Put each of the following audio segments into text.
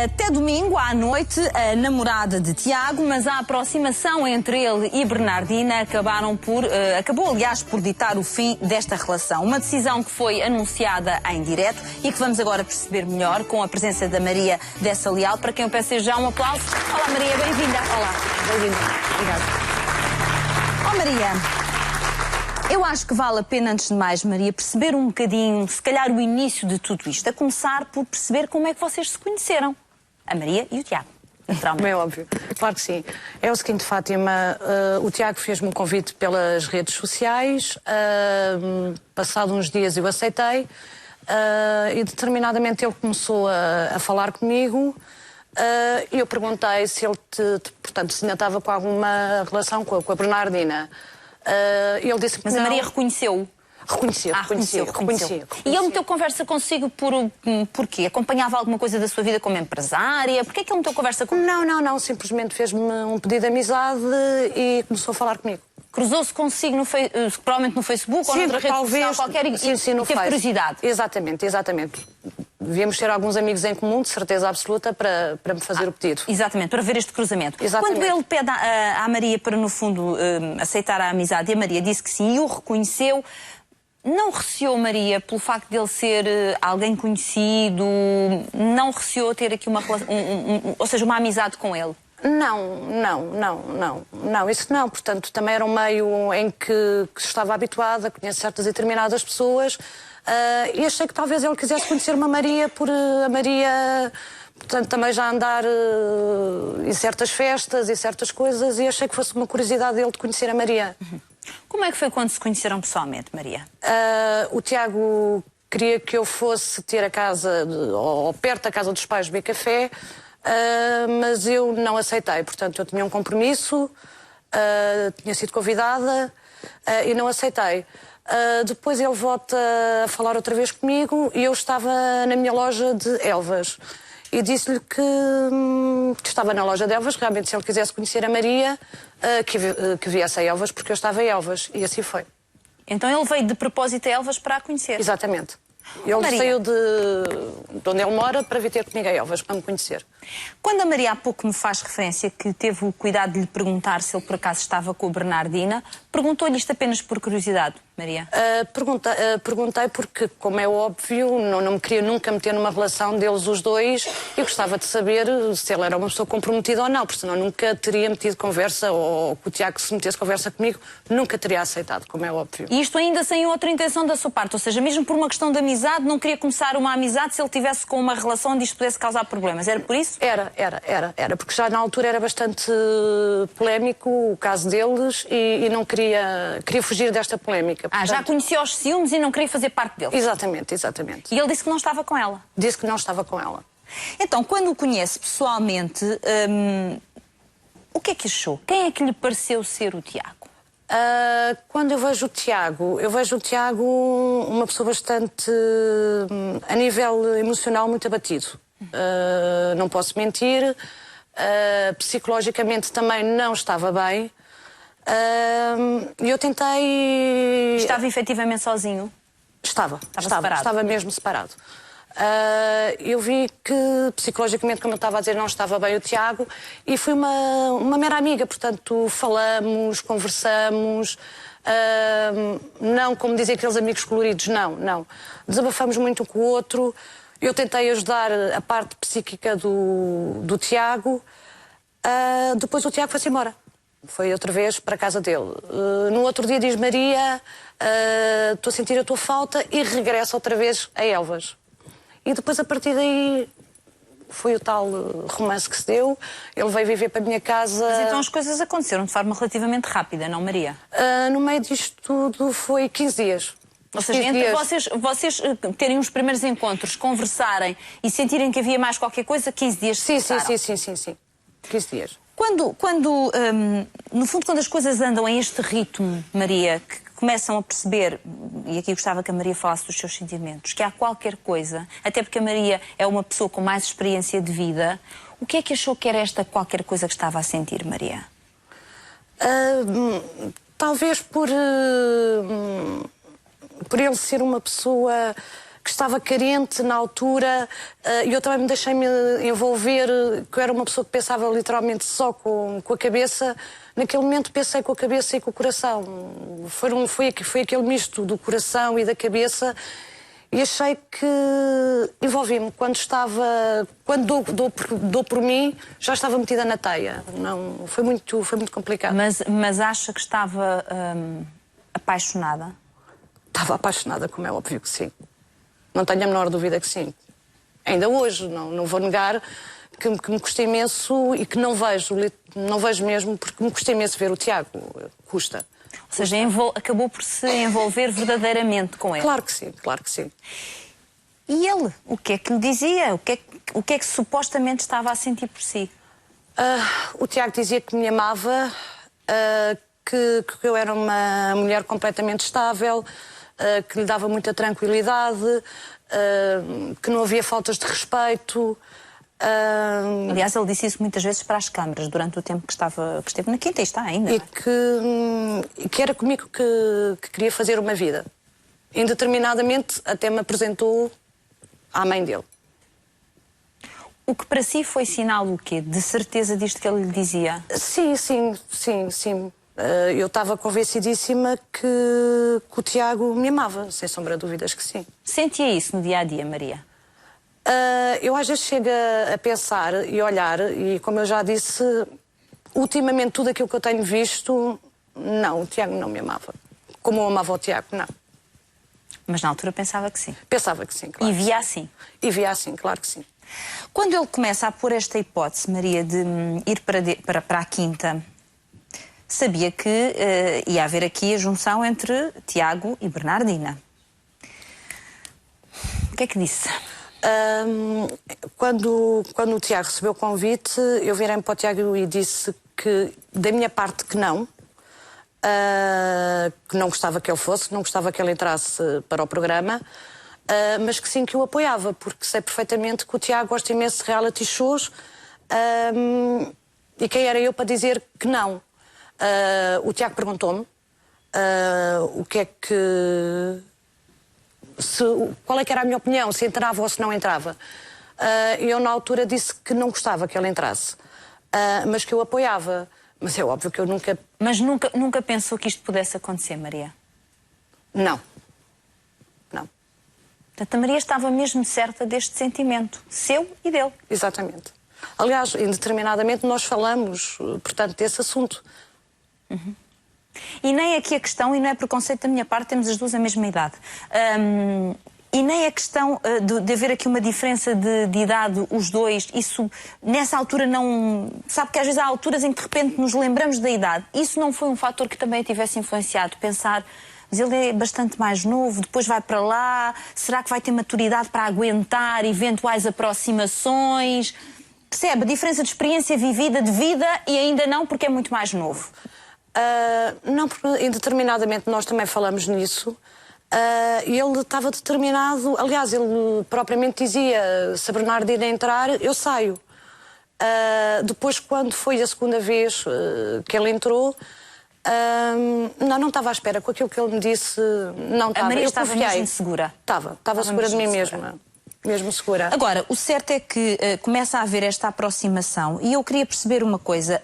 Até domingo à noite, a namorada de Tiago, mas a aproximação entre ele e Bernardina acabou, aliás, por ditar o fim desta relação. Uma decisão que foi anunciada em direto e que vamos agora perceber melhor com a presença da Maria Dessa Leal, para quem eu peço já um aplauso. Olá, Maria, bem-vinda. Olá, bem-vinda. Obrigada. Oh, Maria. Eu acho que vale a pena, antes de mais, Maria, perceber um bocadinho, se calhar, o início de tudo isto. A começar por perceber como é que vocês se conheceram. A Maria e o Tiago, naturalmente. Bem óbvio. Claro que sim. É o seguinte, Fátima, o Tiago fez-me um convite pelas redes sociais, passado uns dias eu aceitei, e determinadamente ele começou a falar comigo, e eu perguntei se ele, portanto, se ainda estava com alguma relação com a Bernardina. Ele disse que Mas não. a Maria reconheceu-o? Reconhecia. E ele meteu conversa consigo porquê? Acompanhava alguma coisa da sua vida como empresária? Porquê é que ele meteu conversa consigo? Não. Simplesmente fez-me um pedido de amizade e começou a falar comigo. Cruzou-se consigo, provavelmente no Facebook ou noutra rede social qualquer e teve curiosidade? Exatamente. Devíamos ter alguns amigos em comum, de certeza absoluta, para me fazer o pedido. Exatamente, para ver este cruzamento. Exatamente. Quando ele pede à Maria para, no fundo, aceitar a amizade, e a Maria disse que sim e o reconheceu, não receou, Maria, pelo facto de ele ser alguém conhecido, não receou ter aqui uma relação, ou seja, uma amizade com ele? Não, isso não. Portanto, também era um meio em que estava habituada, conheço certas e determinadas pessoas, e achei que talvez ele quisesse conhecer uma Maria por a Maria, portanto, também já andar em certas festas e certas coisas, e achei que fosse uma curiosidade dele de conhecer a Maria. Como é que foi quando se conheceram pessoalmente, Maria? O Tiago queria que eu fosse ter a casa, ou perto da casa dos pais, beber café, mas eu não aceitei. Portanto, eu tinha um compromisso, tinha sido convidada e não aceitei. Depois ele volta a falar outra vez comigo e eu estava na minha loja de Elvas. E disse-lhe que estava na loja de Elvas, realmente se ele quisesse conhecer a Maria, que viesse a Elvas, porque eu estava em Elvas. E assim foi. Então ele veio de propósito a Elvas para a conhecer? Exatamente. Ele saiu de onde ele mora para vir ter comigo a Elvas, para me conhecer. Quando a Maria há pouco me faz referência que teve o cuidado de lhe perguntar se ele por acaso estava com a Bernardina, perguntou-lhe isto apenas por curiosidade, Maria? Perguntei porque, como é óbvio, não me queria nunca meter numa relação deles os dois e gostava de saber se ele era uma pessoa comprometida ou não, porque senão nunca teria metido conversa, ou que o Tiago se metesse conversa comigo, nunca teria aceitado, como é óbvio. E isto ainda sem outra intenção da sua parte, ou seja, mesmo por uma questão de amizade, não queria começar uma amizade se ele tivesse com uma relação onde isto pudesse causar problemas, era por isso? Era, porque já na altura era bastante polémico o caso deles e não queria fugir desta polémica. Portanto, já conhecia os ciúmes e não queria fazer parte deles? Exatamente. E ele disse que não estava com ela? Disse que não estava com ela. Então, quando o conhece pessoalmente, o que é que achou? Quem é que lhe pareceu ser o Tiago? Quando eu vejo o Tiago uma pessoa bastante, a nível emocional, muito abatido. Não posso mentir, psicologicamente também não estava bem. Eu tentei... Estava efetivamente sozinho? Estava mesmo separado. Eu vi que psicologicamente, como eu estava a dizer, não estava bem o Tiago e fui uma mera amiga, portanto falamos, conversamos, não como dizem aqueles amigos coloridos, não. Desabafamos muito um com o outro. Eu tentei ajudar a parte psíquica do Tiago, depois o Tiago foi-se embora. Foi outra vez para a casa dele. No outro dia diz Maria, estou a sentir a tua falta, e regressa outra vez a Elvas. E depois, a partir daí, foi o tal romance que se deu. Ele veio viver para a minha casa. Mas então as coisas aconteceram de forma relativamente rápida, não, Maria? No meio disto tudo foi 15 dias. Ou seja, entre vocês terem os primeiros encontros, conversarem e sentirem que havia mais qualquer coisa, 15 dias se passaram. Sim. 15 dias. No fundo, quando as coisas andam em este ritmo, Maria, que começam a perceber, e aqui gostava que a Maria falasse dos seus sentimentos, que há qualquer coisa, até porque a Maria é uma pessoa com mais experiência de vida, o que é que achou que era esta qualquer coisa que estava a sentir, Maria? Talvez por ele ser uma pessoa que estava carente na altura, e eu também me deixei-me envolver, que eu era uma pessoa que pensava literalmente só com a cabeça. Naquele momento pensei com a cabeça e com o coração. Foi aquele misto do coração e da cabeça, e achei que envolvi-me. Quando dou por mim, já estava metida na teia. Não, foi muito complicado. Mas acha que estava apaixonada? Estava apaixonada, como é óbvio que sim. Não tenho a menor dúvida que sim. Ainda hoje, não vou negar que me custa imenso e que não vejo mesmo, porque me custa imenso ver o Tiago. Custa. Ou seja, acabou por se envolver verdadeiramente com ele. Claro que sim, claro que sim. E ele? O que é que lhe dizia? O que é que supostamente estava a sentir por si? O Tiago dizia que me amava, que eu era uma mulher completamente estável, que lhe dava muita tranquilidade, que não havia faltas de respeito. Aliás, ele disse isso muitas vezes para as câmaras durante o tempo que esteve na Quinta, e está ainda. E que era comigo que queria fazer uma vida. Indeterminadamente até me apresentou à mãe dele. O que para si foi sinal o quê? De certeza disto que ele lhe dizia? Sim. Eu estava convencidíssima que o Tiago me amava, sem sombra de dúvidas que sim. Sentia isso no dia-a-dia, Maria? Eu às vezes chego a pensar e olhar, e como eu já disse, ultimamente tudo aquilo que eu tenho visto, não, o Tiago não me amava. Como eu amava o Tiago, não. Mas na altura pensava que sim? Pensava que sim, claro. E via assim? E via assim, claro que sim. Quando ele começa a pôr esta hipótese, Maria, de ir para a Quinta, sabia que ia haver aqui a junção entre Tiago e Bernardina. O que é que disse? Quando o Tiago recebeu o convite, eu virei-me para o Tiago e disse que, da minha parte, que não gostava que ele fosse, não gostava que ele entrasse para o programa, mas que sim, que o apoiava, porque sei perfeitamente que o Tiago gosta imenso de reality shows, e quem era eu para dizer que não? O Tiago perguntou-me o que é que... qual é que era a minha opinião, se entrava ou se não entrava. Eu, na altura, disse que não gostava que ele entrasse, mas que eu apoiava. Mas é óbvio que eu nunca... Mas nunca pensou que isto pudesse acontecer, Maria? Não. Portanto, a Maria estava mesmo certa deste sentimento, seu e dele. Exatamente. Aliás, indeterminadamente nós falamos, portanto, desse assunto. Uhum. E nem aqui a questão, e não é preconceito da minha parte, temos as duas a mesma idade. E nem a questão de haver aqui uma diferença de idade, os dois, isso nessa altura não... Sabe que às vezes há alturas em que de repente nos lembramos da idade. Isso não foi um fator que também a tivesse influenciado? Pensar, mas ele é bastante mais novo, depois vai para lá, será que vai ter maturidade para aguentar eventuais aproximações? Percebe? A diferença de experiência vivida, de vida, e ainda não porque é muito mais novo. Não, porque indeterminadamente nós também falamos nisso. Ele estava determinado, aliás, ele propriamente dizia, se a Bernardina entrar, eu saio. Depois, quando foi a segunda vez que ele entrou, não estava à espera com aquilo que ele me disse, não estava. A Maria estava mesmo segura? Estava segura de mim mesma. Mesmo segura. Agora, o certo é que começa a haver esta aproximação e eu queria perceber uma coisa.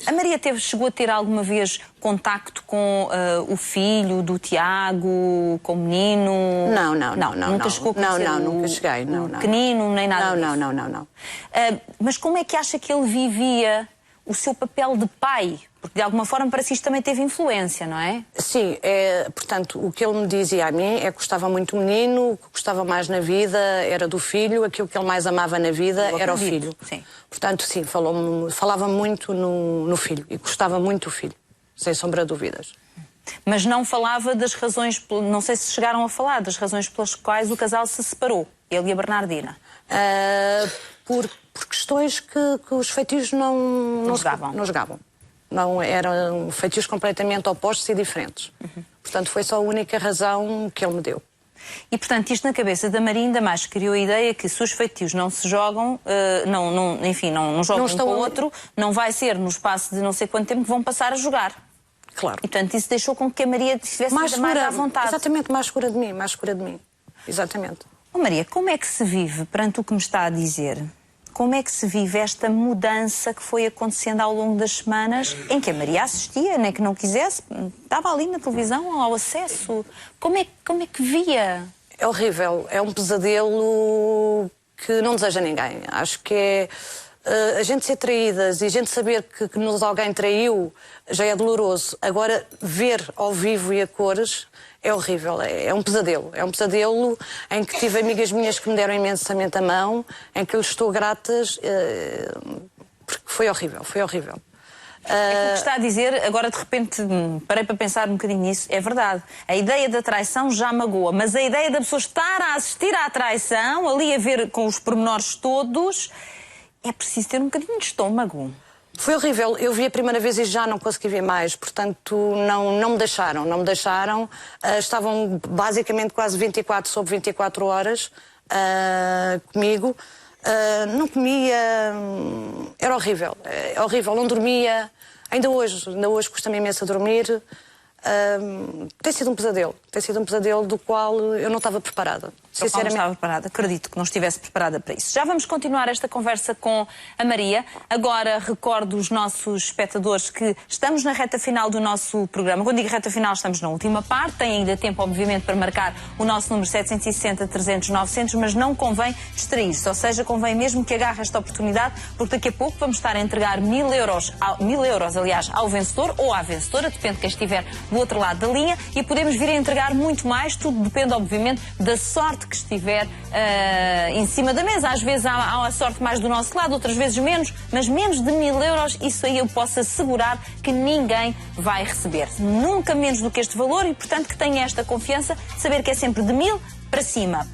A Maria chegou a ter alguma vez contacto com o filho do Tiago, com o menino? Não. Nunca chegou a conhecer nunca cheguei. Não. Pequenino, nem nada disso? Não. Mas como é que acha que ele vivia o seu papel de pai? Porque de alguma forma parece que isto também teve influência, não é? Sim, portanto, o que ele me dizia a mim é que gostava muito do menino, o que gostava mais na vida era do filho, aquilo que ele mais amava na vida era o filho. Sim. Portanto, sim, falava muito no filho e gostava muito do filho, sem sombra de dúvidas. Mas não falava das razões, não sei se chegaram a falar das razões pelas quais o casal se separou, ele e a Bernardina. Por questões que os feitios não jogavam. Não, eram feitios completamente opostos e diferentes. Portanto, foi só a única razão que ele me deu. E, portanto, isto na cabeça da Maria ainda mais criou a ideia que se os feitios não se jogam, não jogam um com o outro, não vai ser no espaço de não sei quanto tempo que vão passar a jogar. Claro. E, portanto, isso deixou com que a Maria estivesse ainda mais à vontade. Exatamente, mais segura de mim. exatamente. Oh, Maria, como é que se vive, perante o que me está a dizer, como é que se vive esta mudança que foi acontecendo ao longo das semanas, em que a Maria assistia, nem que não quisesse, estava ali na televisão, ao acesso? Como é que via? É horrível, é um pesadelo que não deseja ninguém. Acho que é a gente ser traídas e a gente saber que nos alguém traiu já é doloroso. Agora, ver ao vivo e a cores é horrível, é um pesadelo. É um pesadelo em que tive amigas minhas que me deram imensamente a mão, em que eu lhes estou gratas, porque foi horrível, foi horrível. É que o que está a dizer, agora de repente parei para pensar um bocadinho nisso, é verdade. A ideia da traição já magoa, mas a ideia da pessoa estar a assistir à traição, ali a ver com os pormenores todos, é preciso ter um bocadinho de estômago. Foi horrível. Eu vi a primeira vez e já não consegui ver mais, portanto não me deixaram. Estavam basicamente quase 24 sobre 24 horas comigo. Não comia, era horrível, não dormia. Ainda hoje custa-me imenso a dormir. Tem sido um pesadelo do qual eu não estava preparada. Sinceramente. Não estava preparada, acredito que não estivesse preparada para isso. Já vamos continuar esta conversa com a Maria. Agora recordo os nossos espectadores que estamos na reta final do nosso programa. Quando digo reta final, estamos na última parte. Tem ainda tempo, obviamente, para marcar o nosso número 760-300-900, mas não convém distrair-se. Ou seja, convém mesmo que agarre esta oportunidade, porque daqui a pouco vamos estar a entregar 1000 euros, aliás, ao vencedor ou à vencedora, depende de quem estiver do outro lado da linha, e podemos vir a entregar muito mais. Tudo depende, obviamente, da sorte que estiver em cima da mesa. Às vezes há a sorte mais do nosso lado, outras vezes menos, mas menos de 1000 euros, isso aí eu posso assegurar que ninguém vai receber. Nunca menos do que este valor, e portanto que tenha esta confiança de saber que é sempre de 1000 para cima.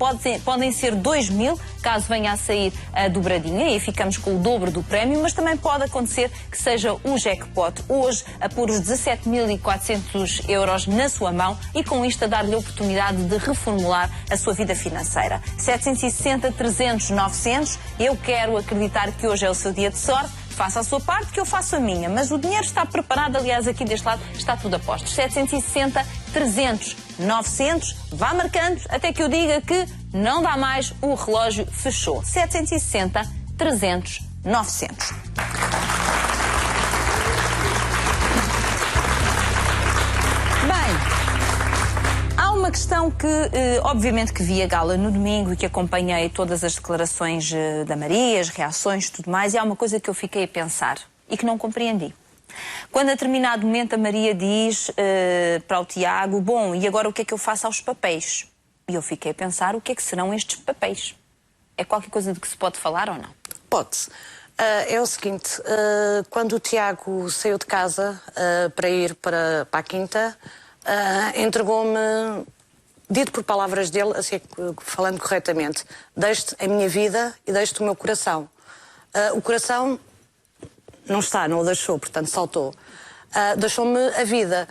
Podem ser 2000, caso venha a sair a dobradinha, e ficamos com o dobro do prémio, mas também pode acontecer que seja o jackpot hoje a pôr os 17.400 euros na sua mão e com isto a dar-lhe a oportunidade de reformular a sua vida financeira. 760-300-900, eu quero acreditar que hoje é o seu dia de sorte. Faça a sua parte que eu faço a minha, mas o dinheiro está preparado, aliás, aqui deste lado está tudo a postos. 760-300-900, vá marcando até que eu diga que não dá mais, o relógio fechou. 760-300-900. Bem, há uma questão que, obviamente, que vi a gala no domingo e que acompanhei todas as declarações da Maria, as reações e tudo mais, e há uma coisa que eu fiquei a pensar e que não compreendi. Quando a determinado momento a Maria diz para o Tiago, bom, e agora o que é que eu faço aos papéis? E eu fiquei a pensar, o que é que serão estes papéis? É qualquer coisa de que se pode falar ou não? Pode-se. É o seguinte, quando o Tiago saiu de casa para ir para a quinta, entregou-me, dito por palavras dele, assim, falando corretamente, deixe-te a minha vida e deixe-te o meu coração. O coração não o deixou, portanto saltou. Deixou-me a vida.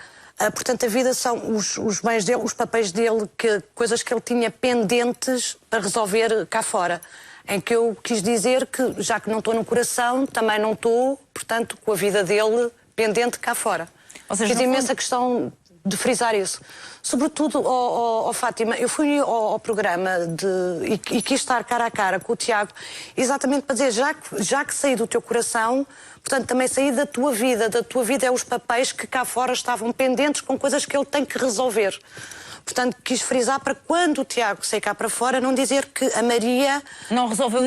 Portanto, a vida são os bens dele, os papéis dele, coisas que ele tinha pendentes para resolver cá fora. Em que eu quis dizer que, já que não estou no coração, também não estou, portanto, com a vida dele pendente cá fora. Ou seja, fiz imensa questão de frisar isso. Sobretudo, Fátima, eu fui ao programa e quis estar cara a cara com o Tiago, exatamente para dizer, já que saí do teu coração, portanto, também saí da tua vida é os papéis que cá fora estavam pendentes com coisas que ele tem que resolver. Portanto, quis frisar para quando o Tiago sair cá para fora, não dizer que a Maria não resolveu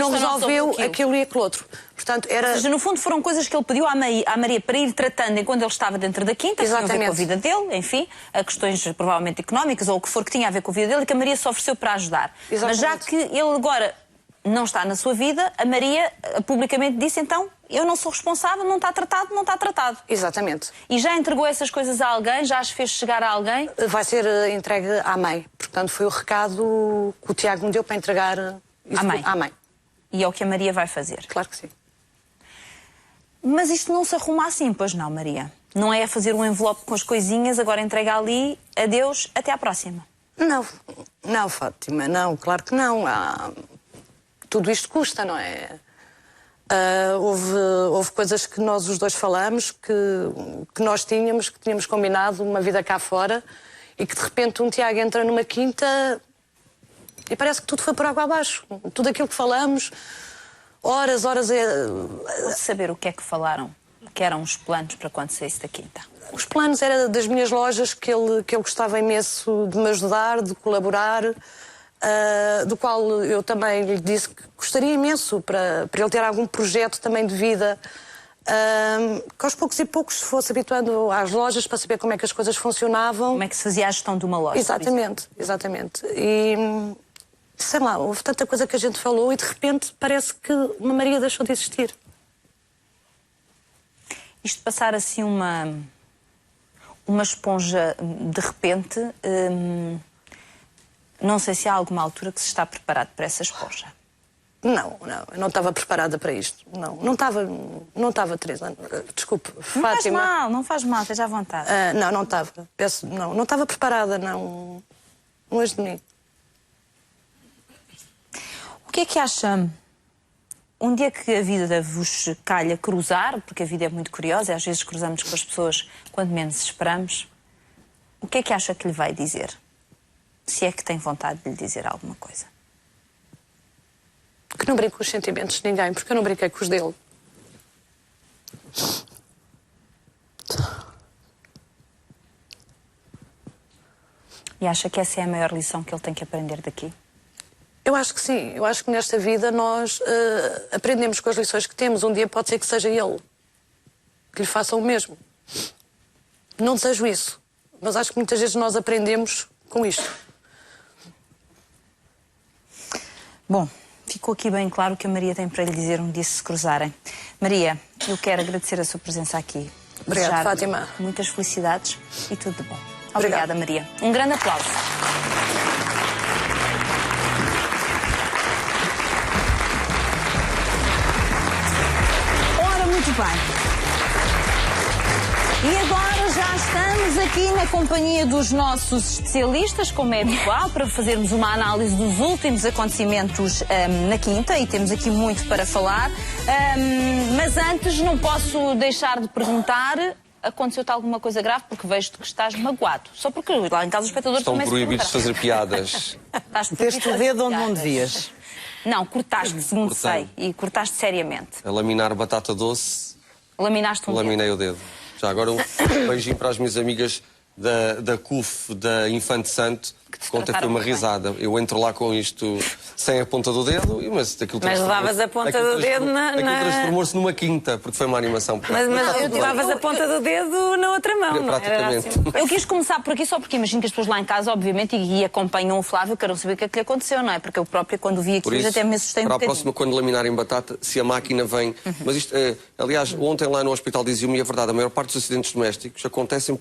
aquilo e aquilo outro. Portanto, era... Ou seja, no fundo foram coisas que ele pediu à Maria para ir tratando enquanto ele estava dentro da quinta, que tinha a ver com a vida dele, enfim, a questões provavelmente económicas ou o que for que tinha a ver com a vida dele, e que a Maria se ofereceu para ajudar. Exatamente. Mas já que ele agora não está na sua vida, a Maria publicamente disse, então, eu não sou responsável, não está tratado, não está tratado. Exatamente. E já entregou essas coisas a alguém? Já as fez chegar a alguém? Vai ser entregue à mãe. Portanto, foi o recado que o Tiago me deu para entregar isto à mãe. E é o que a Maria vai fazer? Claro que sim. Mas isto não se arruma assim, pois não, Maria? Não é a fazer um envelope com as coisinhas, agora entrega ali, adeus, até à próxima. Não, Fátima, não, claro que não. Tudo isto custa, não é? Houve coisas que nós os dois falamos, que nós tínhamos combinado uma vida cá fora, e que de repente um Tiago entra numa quinta E parece que tudo foi por água abaixo. Tudo aquilo que falamos, horas... Pode saber o que é que falaram? Que eram os planos para quando saísse da Quinta? Os planos eram das minhas lojas, que ele gostava imenso de me ajudar, de colaborar, do qual eu também lhe disse que gostaria imenso para ele ter algum projeto também de vida, que aos poucos e poucos se fosse habituando às lojas para saber como é que as coisas funcionavam. Como é que se fazia a gestão de uma loja? Exatamente, exatamente. E sei lá, houve tanta coisa que a gente falou e de repente parece que uma Maria deixou de existir. Isto passar assim uma esponja de repente, não sei se há alguma altura que se está preparado para essa esponja. Não, eu não estava preparada para isto. Não estava, Teresa. Desculpe, Fátima. Não faz mal, esteja à vontade. Não estava. Não estava preparada, não. Longe de mim. O que é que acha? Um dia que a vida vos calha cruzar, porque a vida é muito curiosa, e às vezes cruzamos com as pessoas quando menos esperamos, o que é que acha que lhe vai dizer? Se é que tem vontade de lhe dizer alguma coisa. Que não brinco com os sentimentos de ninguém, porque eu não brinquei com os dele. E acha que essa é a maior lição que ele tem que aprender daqui? Eu acho que sim. Eu acho que nesta vida nós aprendemos com as lições que temos. Um dia pode ser que seja ele que lhe faça o mesmo. Não desejo isso, mas acho que muitas vezes nós aprendemos com isto. Bom, ficou aqui bem claro o que a Maria tem para lhe dizer um dia se cruzarem. Maria, eu quero agradecer a sua presença aqui. Obrigada, Fátima. Muitas felicidades e tudo de bom. Obrigada, Maria. Um grande aplauso. Muito bem. E agora já estamos aqui na companhia dos nossos especialistas, como é habitual, para fazermos uma análise dos últimos acontecimentos na Quinta, e temos aqui muito para falar. Mas antes não posso deixar de perguntar, aconteceu-te alguma coisa grave? Porque vejo-te que estás magoado. Só porque lá em casa os espectadores estão também proibidos de fazer piadas. Meteste o dedo onde não devias. Não, cortaste, segundo sei, e cortaste seriamente. A laminar batata doce. Laminaste um Laminei o dedo. Já agora um beijinho para as minhas amigas da CUF, da Infante Santo, que ontem foi uma risada. Eu entro lá com isto sem a ponta do dedo, mas aquilo levavas a ponta do dedo aquilo transformou-se numa quinta, porque foi uma animação. Mas levavas a ponta do dedo na outra mão, não praticamente. Era assim. Eu quis começar por aqui só porque imagino que as pessoas lá em casa, obviamente, e acompanham o Flávio, queiram saber o que é que lhe aconteceu, não é? Porque eu própria, quando vi aqui, hoje até me assustei um bocadinho. Para a próxima, quando laminarem batata, se a máquina vem... Mas isto, aliás, ontem lá no hospital diziam-me, e é verdade, a maior parte dos acidentes domésticos acontecem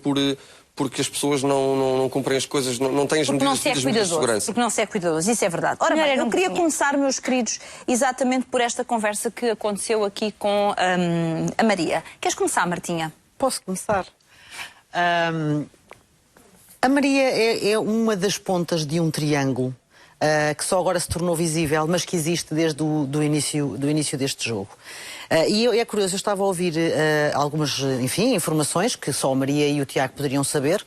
porque as pessoas não cumprem as coisas, não têm as medidas de segurança. Porque não se é cuidadoso, isso é verdade. Ora bem, eu queria começar, meus queridos, exatamente por esta conversa que aconteceu aqui com a Maria. Queres começar, Martinha? Posso começar? A Maria é uma das pontas de um triângulo que só agora se tornou visível, mas que existe desde do início deste jogo. E é curioso, eu estava a ouvir algumas, enfim, informações que só a Maria e o Tiago poderiam saber,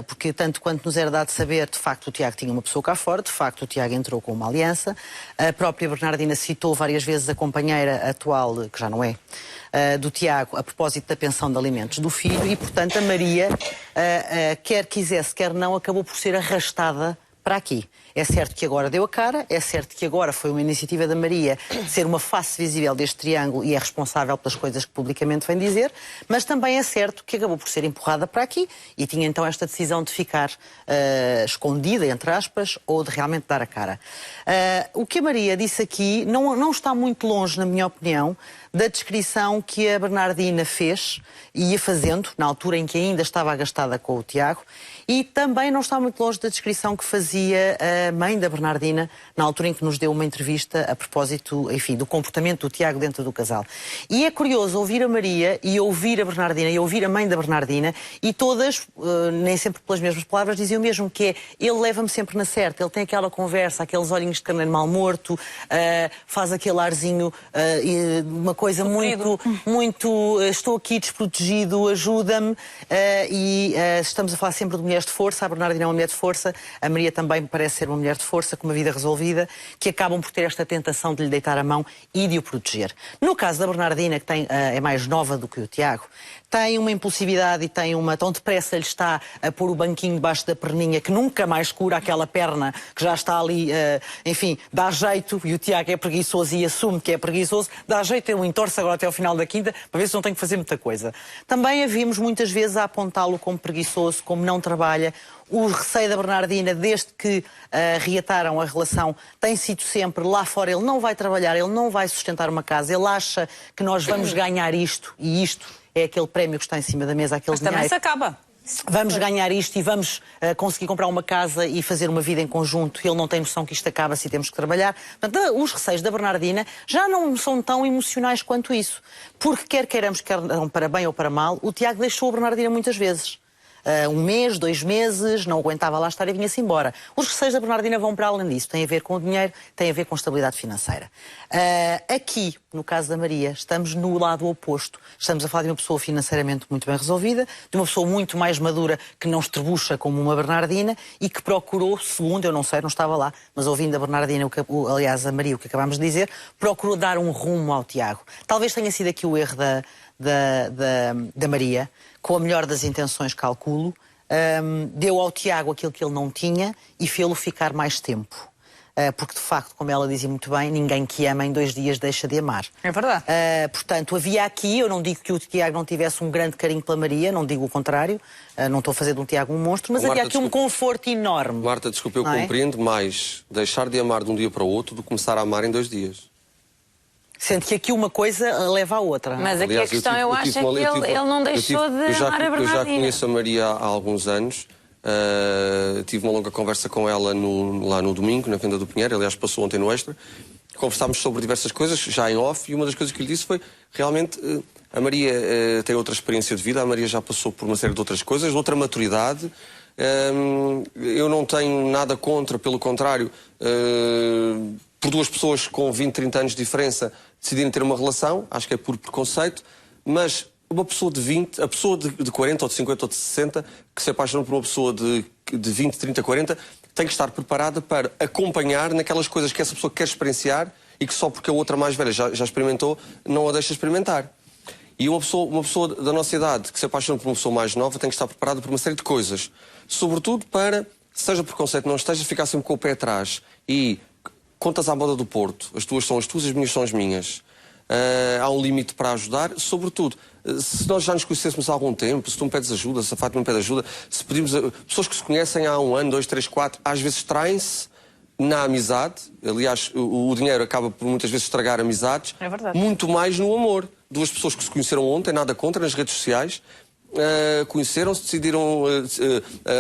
porque tanto quanto nos era dado saber, de facto o Tiago tinha uma pessoa cá fora, de facto o Tiago entrou com uma aliança, a própria Bernardina citou várias vezes a companheira atual, que já não é, do Tiago, a propósito da pensão de alimentos do filho, e portanto a Maria, quer quisesse, quer não, acabou por ser arrastada para aqui. É certo que agora deu a cara, é certo que agora foi uma iniciativa da Maria ser uma face visível deste triângulo e é responsável pelas coisas que publicamente vem dizer, mas também é certo que acabou por ser empurrada para aqui e tinha então esta decisão de ficar escondida, entre aspas, ou de realmente dar a cara. O que a Maria disse aqui não está muito longe, na minha opinião, da descrição que a Bernardina fez e ia fazendo, na altura em que ainda estava agastada com o Tiago, e também não está muito longe da descrição que fazia a mãe da Bernardina, na altura em que nos deu uma entrevista a propósito, enfim, do comportamento do Tiago dentro do casal. E é curioso ouvir a Maria e ouvir a Bernardina e ouvir a mãe da Bernardina, e todas, nem sempre pelas mesmas palavras, diziam o mesmo, que é, ele leva-me sempre na certa, ele tem aquela conversa, aqueles olhinhos de carneiro mal morto, faz aquele arzinho, uma coisa muito, estou aqui desprotegido, ajuda-me, e estamos a falar sempre de mulheres de força, a Bernardina é uma mulher de força, a Maria também parece ser uma mulher de força, com uma vida resolvida, que acabam por ter esta tentação de lhe deitar a mão e de o proteger. No caso da Bernardina, que é mais nova do que o Tiago, tem uma impulsividade e tem uma... Tão depressa lhe está a pôr o banquinho debaixo da perninha, que nunca mais cura aquela perna que já está ali, enfim, dá jeito, e o Tiago é preguiçoso e assume que é preguiçoso, dá jeito, ele entorce agora até ao final da quinta, para ver se não tem que fazer muita coisa. Também a vimos muitas vezes a apontá-lo como preguiçoso, como não trabalha. O receio da Bernardina, desde que reataram a relação, tem sido sempre lá fora. Ele não vai trabalhar, ele não vai sustentar uma casa, ele acha que nós vamos ganhar isto, e isto é aquele prémio que está em cima da mesa, aquele dinheiro. Mas também se acaba. Vamos ganhar isto e vamos conseguir comprar uma casa e fazer uma vida em conjunto. Ele não tem noção que isto acaba se temos que trabalhar. Portanto, os receios da Bernardina já não são tão emocionais quanto isso. Porque quer queiramos, quer para bem ou para mal, o Tiago deixou a Bernardina muitas vezes. 1 mês, 2 meses, não aguentava lá estar e vinha-se embora. Os receios da Bernardina vão para além disso. Tem a ver com o dinheiro, tem a ver com estabilidade financeira. Aqui, no caso da Maria, estamos no lado oposto. Estamos a falar de uma pessoa financeiramente muito bem resolvida, de uma pessoa muito mais madura, que não estrebucha como uma Bernardina e que procurou, segundo, eu não sei, não estava lá, mas ouvindo a Bernardina, aliás, a Maria, o que acabámos de dizer, procurou dar um rumo ao Tiago. Talvez tenha sido aqui o erro da Maria, com a melhor das intenções, calculo, deu ao Tiago aquilo que ele não tinha e fê-lo ficar mais tempo. Porque, de facto, como ela dizia muito bem, ninguém que ama em 2 dias deixa de amar. É verdade. Portanto, havia aqui, eu não digo que o Tiago não tivesse um grande carinho pela Maria, não digo o contrário, não estou a fazer de um Tiago um monstro, mas havia aqui um conforto enorme. Marta, desculpa, eu compreendo mais deixar de amar de um dia para o outro do que começar a amar em 2 dias. Sendo que aqui uma coisa leva à outra. Mas aqui a questão, eu acho é que ele não deixou de amar a Bernardina. Eu já conheço a Maria há alguns anos. Tive uma longa conversa com ela lá no domingo, na Venda do Pinheiro. Aliás, passou ontem no Extra. Conversámos sobre diversas coisas, já em off, e uma das coisas que lhe disse foi, realmente, a Maria tem outra experiência de vida, a Maria já passou por uma série de outras coisas, de outra maturidade. Eu não tenho nada contra, pelo contrário, por 2 pessoas com 20, 30 anos de diferença decidirem ter uma relação, acho que é por preconceito, mas uma pessoa de 20, a pessoa de 40 ou de 50 ou de 60, que se apaixona por uma pessoa de 20, 30, 40, tem que estar preparada para acompanhar naquelas coisas que essa pessoa quer experienciar e que só porque a outra mais velha já experimentou, não a deixa experimentar. E uma pessoa da nossa idade que se apaixona por uma pessoa mais nova tem que estar preparada por uma série de coisas. Sobretudo para, seja preconceito não esteja, ficar sempre com o pé atrás. E contas à moda do Porto, as tuas são as tuas, as minhas são as minhas. Há um limite para ajudar, sobretudo, se nós já nos conhecêssemos há algum tempo, se tu me pedes ajuda, se a Fátima me pede ajuda, se pedimos pessoas que se conhecem há 1 ano, 2, 3, 4, às vezes traem-se na amizade. Aliás, o dinheiro acaba por muitas vezes estragar amizades. É verdade. Muito mais no amor. 2 pessoas que se conheceram ontem, nada contra, nas redes sociais, conheceram-se, decidiram,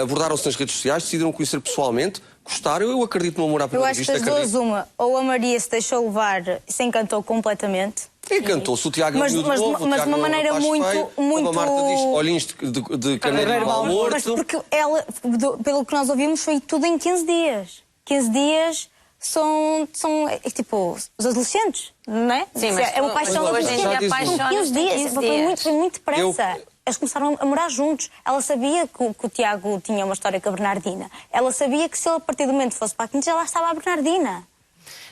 abordaram-se nas redes sociais, decidiram conhecer pessoalmente, gostaram. Eu acredito no amor à primeira vista. Eu acho que as duas, ou a Maria se deixou levar e se encantou completamente. Encantou-se, o Tiago mas de uma maneira muito... A Marta diz olhinhos de caneiro mal morto. Mas porque ela, pelo que nós ouvimos, foi tudo em 15 dias. 15 dias são tipo, os adolescentes, não é? Sim, mas é uma paixão adolescente. São 15 dias, foi muito depressa. Eles começaram a morar juntos. Ela sabia que o Tiago tinha uma história com a Bernardina. Ela sabia que se ele a partir do momento fosse para a quinta, já lá estava a Bernardina.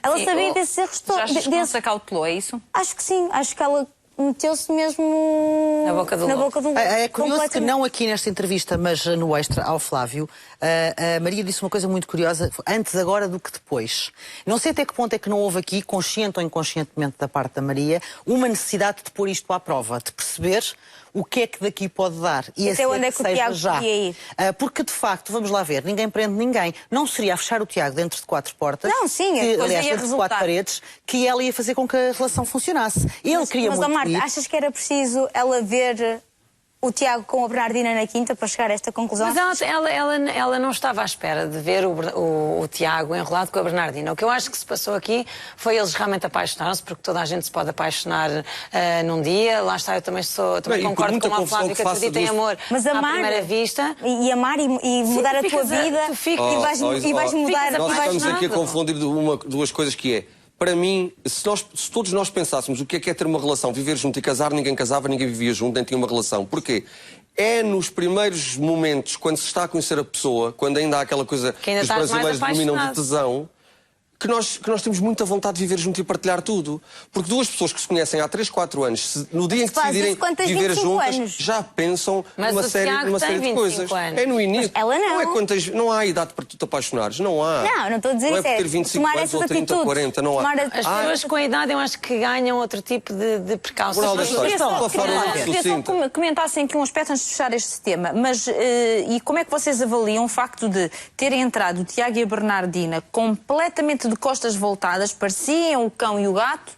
Ela sabia desses erros todos. Já achas que não se acautelou, é isso? Acho que sim. Acho que ela meteu-se mesmo na boca do lobo. É curioso que não aqui nesta entrevista, mas no Extra ao Flávio, a Maria disse uma coisa muito curiosa, antes agora do que depois. Não sei até que ponto é que não houve aqui, consciente ou inconscientemente da parte da Maria, uma necessidade de pôr isto à prova, de perceber o que é que daqui pode dar. E até onde é que o Tiago podia ir? Porque, de facto, vamos lá ver, ninguém prende ninguém. Não seria a fechar o Tiago dentro de 4 portas, não, sim, aliás, dentro de 4 paredes, que ela ia fazer com que a relação funcionasse. Ele queria muito Marta, achas que era preciso ela ver o Tiago com a Bernardina na quinta para chegar a esta conclusão? Mas ela não estava à espera de ver o Tiago enrolado com a Bernardina. O que eu acho que se passou aqui foi eles realmente apaixonaram-se, porque toda a gente se pode apaixonar num dia. Lá está, eu também concordo com a Flávia que acredita em amor à primeira vista. E amar e mudar a tua vida e vais mudar. Nós estamos aqui a confundir 2 coisas que é. Para mim, se todos nós pensássemos o que é ter uma relação, viver junto e casar, ninguém casava, ninguém vivia junto, nem tinha uma relação. Porquê? é nos primeiros momentos, quando se está a conhecer a pessoa, quando ainda há aquela coisa que os brasileiros denominam de tesão, que nós temos muita vontade de viver junto e partilhar tudo. Porque duas pessoas que se conhecem há 3, 4 anos, no dia em que decidirem viver juntas, já pensam numa série de coisas. É no início. Ela não. Não há idade para tu te apaixonares. Não há. Não estou a dizer isso. Não é por ter 25 anos ou 30 ou 40. Não há. As pessoas com a idade, eu acho que ganham outro tipo de precauções. Queria só comentassem aqui um aspecto antes de fechar este tema. Mas, e como é que vocês avaliam o facto de terem entrado o Tiago e a Bernardina completamente de costas voltadas, pareciam o cão e o gato,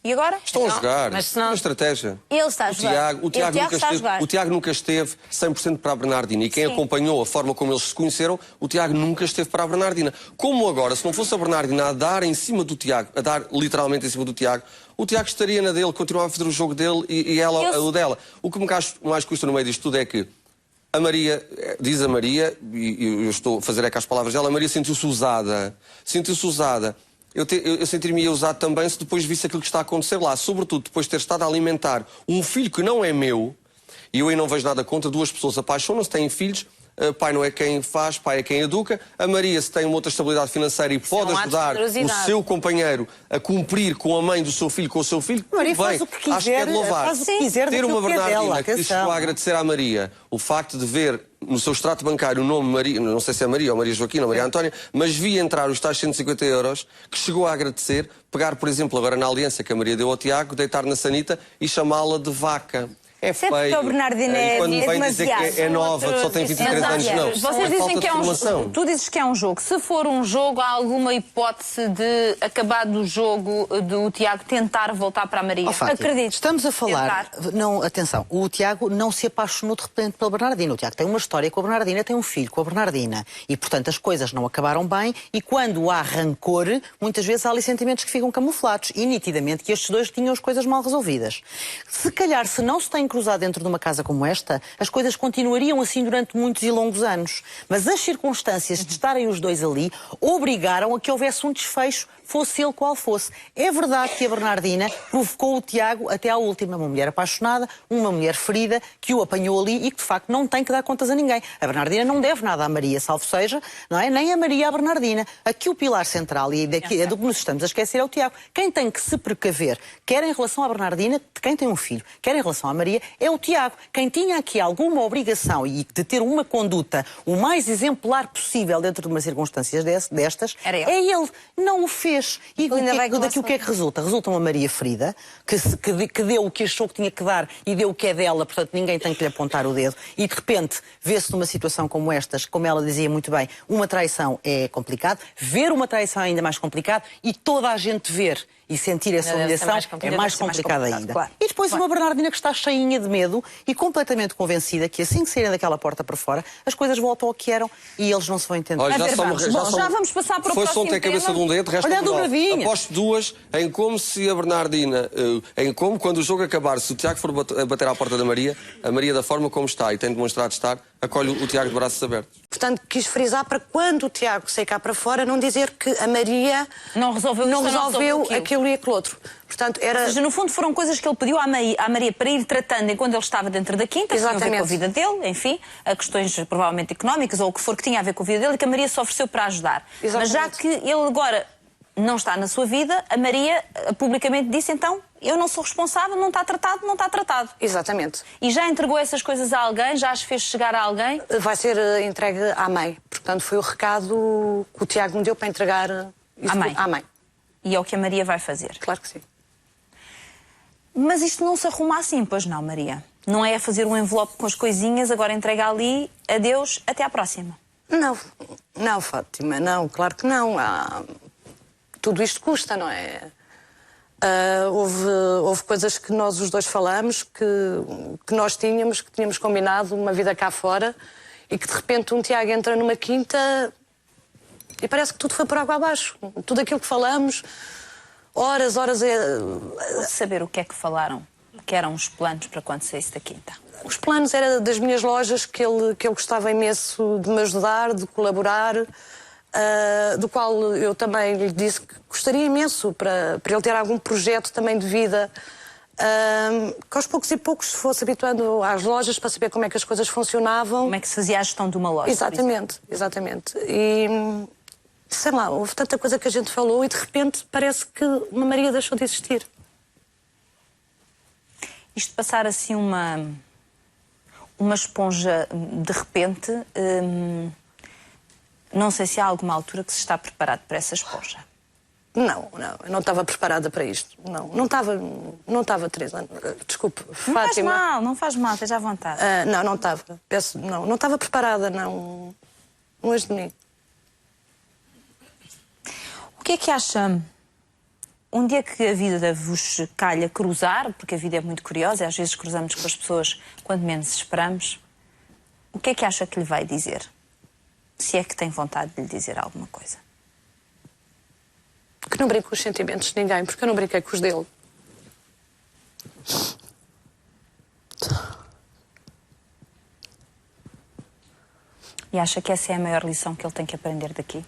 e agora? Estão a jogar, mas uma estratégia. Ele está a jogar. O Tiago nunca esteve 100% para a Bernardina, e quem acompanhou a forma como eles se conheceram, o Tiago nunca esteve para a Bernardina. Como agora, se não fosse a Bernardina a dar em cima do Tiago, a dar literalmente em cima do Tiago, o Tiago estaria na dele, continuava a fazer o jogo dele e ela o dela. O que me mais custa no meio disto tudo é que a Maria, diz a Maria, e eu estou a fazer eco às palavras dela, a Maria sentiu-se usada. Sentiu-se usada. Eu sentiria-me usado também se depois visse aquilo que está a acontecer lá. Sobretudo depois de ter estado a alimentar um filho que não é meu, e eu aí não vejo nada contra, duas pessoas apaixonam-se, têm filhos, pai não é quem faz, pai é quem educa. A Maria, se tem uma outra estabilidade financeira e pode ajudar o seu companheiro a cumprir com a mãe do seu filho, com o seu filho, Maria faz o que quiser, acho que é de louvar. Faz o que quiser. Ter uma Bernardina que chegou a agradecer à Maria o facto de ver no seu extrato bancário o nome Maria, não sei se é Maria ou Maria Joaquina ou Maria Antónia, mas vi entrar os tais 150 euros, que chegou a agradecer, pegar, por exemplo, agora na aliança que a Maria deu ao Tiago, deitar na sanita e chamá-la de vaca. É feio. Porque a Bernardina e quando vem dizer que é nova, só tem 23 anos, não. Vocês dizem que é um jogo. Tu dizes que é um jogo. Se for um jogo, há alguma hipótese de, acabado o jogo, do Tiago tentar voltar para a Maria? Acredito. Estamos a falar... Não, atenção, o Tiago não se apaixonou de repente pela Bernardina. O Tiago tem uma história com a Bernardina, tem um filho com a Bernardina. E, portanto, as coisas não acabaram bem. E quando há rancor, muitas vezes há ali sentimentos que ficam camuflados. E, nitidamente, que estes dois tinham as coisas mal resolvidas. Se calhar, se não se tem cruzado dentro de uma casa como esta, as coisas continuariam assim durante muitos e longos anos. Mas as circunstâncias de estarem os dois ali obrigaram a que houvesse um desfecho, fosse ele qual fosse. É verdade que a Bernardina provocou o Tiago até à última. Uma mulher apaixonada, uma mulher ferida, que o apanhou ali e que, de facto, não tem que dar contas a ninguém. A Bernardina não deve nada à Maria, salvo seja, não é? Nem a Maria à Bernardina. Aqui o pilar central, e daqui é do que nos estamos a esquecer, é o Tiago. Quem tem que se precaver, quer em relação à Bernardina, de quem tem um filho, quer em relação à Maria, é o Tiago. Quem tinha aqui alguma obrigação e de ter uma conduta o mais exemplar possível dentro de umas circunstâncias destas, é ele. Não o fez. E daqui o que é que resulta? Resulta uma Maria ferida, que deu o que achou que tinha que dar e deu o que é dela, portanto ninguém tem que lhe apontar o dedo. E de repente vê-se numa situação como estas, como ela dizia muito bem, uma traição é complicado, ver uma traição é ainda mais complicado e toda a gente ver e sentir essa humilhação é mais complicado ainda. Claro. E depois uma Bernardina que está cheinha de medo e completamente convencida que assim que saírem daquela porta para fora, as coisas voltam ao que eram e eles não se vão entender. Olha, já vamos passar para o próximo tema. Foi só ter a cabeça de um dedo, resta aposto duas em como se a Bernardina, em como quando o jogo acabar, se o Tiago for bater à porta da Maria, a Maria da forma como está e tem demonstrado estar, acolhe o Tiago de braços abertos. Portanto, quis frisar para quando o Tiago sair cá para fora, não dizer que a Maria não resolveu aquilo e aquilo outro. Portanto, era... Ou seja, no fundo foram coisas que ele pediu à Maria para ir tratando enquanto ele estava dentro da quinta, que tinha a ver com a vida dele, enfim, a questões provavelmente económicas ou o que for que tinha a ver com a vida dele, e que a Maria se ofereceu para ajudar. Exatamente. Mas já que ele agora não está na sua vida, a Maria publicamente disse então, eu não sou responsável, não está tratado, não está tratado. Exatamente. E já entregou essas coisas a alguém? Já as fez chegar a alguém? Vai ser entregue à mãe. Portanto, foi o recado que o Tiago me deu para entregar à mãe. E é o que a Maria vai fazer? Claro que sim. Mas isto não se arruma assim, pois não, Maria? Não é fazer um envelope com as coisinhas, agora entrega ali, adeus, até à próxima. Não, Fátima, não, claro que não. Tudo isto custa, não é? Houve coisas que nós os dois falamos, que nós tínhamos combinado uma vida cá fora e que de repente um Tiago entra numa quinta e parece que tudo foi por água abaixo. Tudo aquilo que falamos, horas... Posso saber o que é que falaram? Que eram os planos para quando saísse da quinta? Os planos eram das minhas lojas, que ele gostava imenso de me ajudar, de colaborar, do qual eu também lhe disse que gostaria imenso para ele ter algum projeto também de vida que aos poucos e poucos se fosse habituando às lojas para saber como é que as coisas funcionavam. Como é que se fazia a gestão de uma loja? Exatamente, exatamente. E, sei lá, houve tanta coisa que a gente falou e de repente parece que uma Maria deixou de existir. Isto passar assim uma esponja de repente, não sei se há alguma altura que se está preparado para essa esponja. Não, eu não estava preparada para isto. Não estava, Teresa. Desculpe, Fátima. Não faz mal, esteja à vontade. Não estava. Não estava preparada, não. Longe de mim. O que é que acha? Um dia que a vida vos calha cruzar, porque a vida é muito curiosa, e às vezes cruzamos com as pessoas quando menos esperamos, o que é que acha que lhe vai dizer? Se é que tem vontade de lhe dizer alguma coisa. Que não brinco com os sentimentos de ninguém, porque eu não brinquei com os dele. E acha que essa é a maior lição que ele tem que aprender daqui?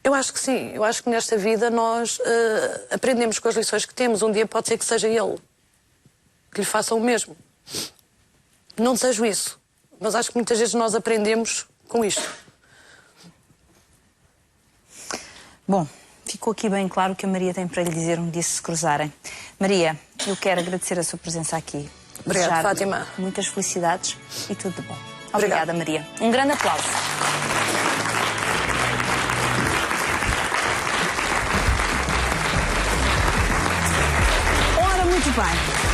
Eu acho que sim. Eu acho que nesta vida nós aprendemos com as lições que temos. Um dia pode ser que seja ele que lhe faça o mesmo. Não desejo isso, mas acho que muitas vezes nós aprendemos com isto. Bom, ficou aqui bem claro o que a Maria tem para lhe dizer um dia se cruzarem. Maria, eu quero agradecer a sua presença aqui. Obrigada, Fátima. Muitas felicidades e tudo de bom. Obrigada, Maria. Um grande aplauso. Ora, muito bem.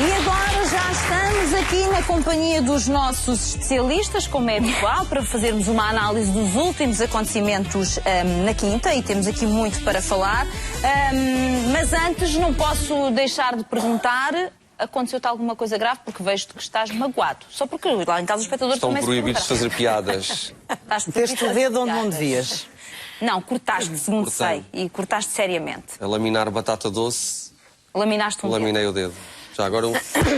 E agora já estamos aqui na companhia dos nossos especialistas, como é habitual, para fazermos uma análise dos últimos acontecimentos na quinta, e temos aqui muito para falar. Mas antes não posso deixar de perguntar, aconteceu-te alguma coisa grave? Porque vejo-te que estás magoado. Só porque lá em casa os espectadores estão também proibidos de fazer piadas. Meteste o dedo onde não devias. Não, cortaste, segundo sei, e cortaste seriamente. A laminar batata doce, Laminaste um dedo. laminei o dedo. Já agora um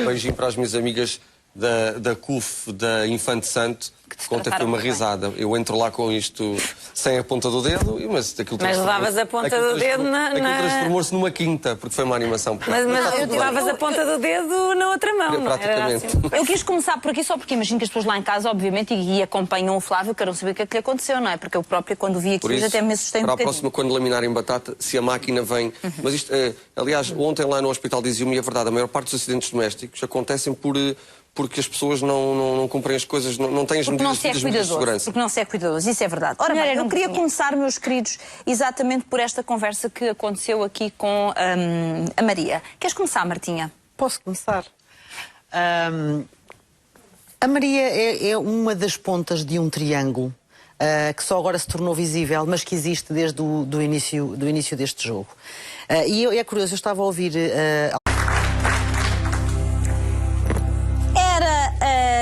beijinho para as minhas amigas da CUF, da Infante Santo, que conta que foi uma risada. Eu entro lá com isto sem a ponta do dedo, mas aquilo levavas a ponta do dedo aquilo transformou-se numa quinta, porque foi uma animação. Mas levavas a ponta do dedo na outra mão, não praticamente. Era assim. Eu quis começar por aqui só porque imagino que as pessoas lá em casa, obviamente, e acompanham o Flávio, queiram saber o que é que lhe aconteceu, não é? Porque eu própria, quando vi aquilo, até me assustei um para bocadinho. a próxima, quando laminarem batata, se a máquina vem... Mas isto, aliás, ontem lá no hospital diziam-me, e é verdade, a maior parte dos acidentes domésticos acontecem porque as pessoas não cumprem as coisas, não têm as medidas de segurança. Porque não se é cuidadoso, isso é verdade. Ora bem, eu queria começar, meus queridos, exatamente por esta conversa que aconteceu aqui com a Maria. Queres começar, Martinha? Posso começar? A Maria é uma das pontas de um triângulo que só agora se tornou visível, mas que existe desde o início deste jogo. E é curioso, eu estava a ouvir...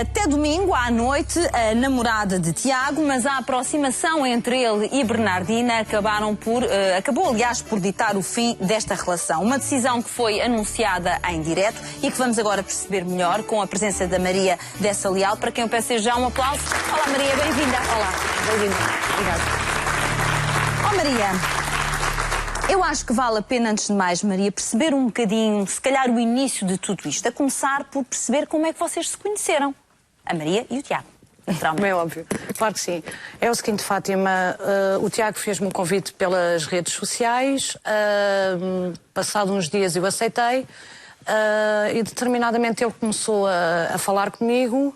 Até domingo à noite, a namorada de Tiago, mas a aproximação entre ele e Bernardina acabou, aliás, por ditar o fim desta relação. Uma decisão que foi anunciada em direto e que vamos agora perceber melhor com a presença da Maria Dessa Leal, para quem eu peço já um aplauso. Olá, Maria, bem-vinda. Olá, bem-vinda. Obrigada. Oh, Maria. Eu acho que vale a pena, antes de mais, Maria, perceber um bocadinho, se calhar, o início de tudo isto. A começar por perceber como é que vocês se conheceram. A Maria e o Tiago, naturalmente. É óbvio, claro que sim. É o seguinte, Fátima, o Tiago fez-me um convite pelas redes sociais, passado uns dias eu aceitei, e determinadamente ele começou a falar comigo,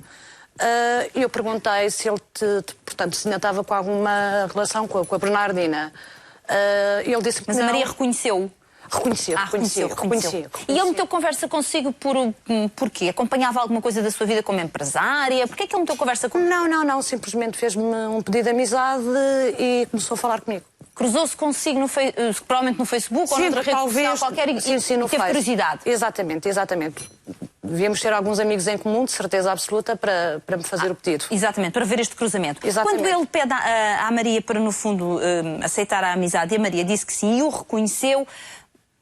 e eu perguntei se ele, portanto, se ainda estava com alguma relação com a Bernardina. Ele disse que mas não. A Maria reconheceu-o? Reconhecia. E ele meteu conversa consigo porquê? Acompanhava alguma coisa da sua vida como empresária? Porquê é que ele meteu conversa consigo? Não. Simplesmente fez-me um pedido de amizade e começou a falar comigo. Cruzou-se consigo, provavelmente no Facebook ou noutra rede social qualquer e teve curiosidade? Exatamente. Devíamos ter alguns amigos em comum, de certeza absoluta, para me fazer o pedido. Exatamente, para ver este cruzamento. Exatamente. Quando ele pede à Maria para, no fundo, aceitar a amizade, e a Maria disse que sim e o reconheceu,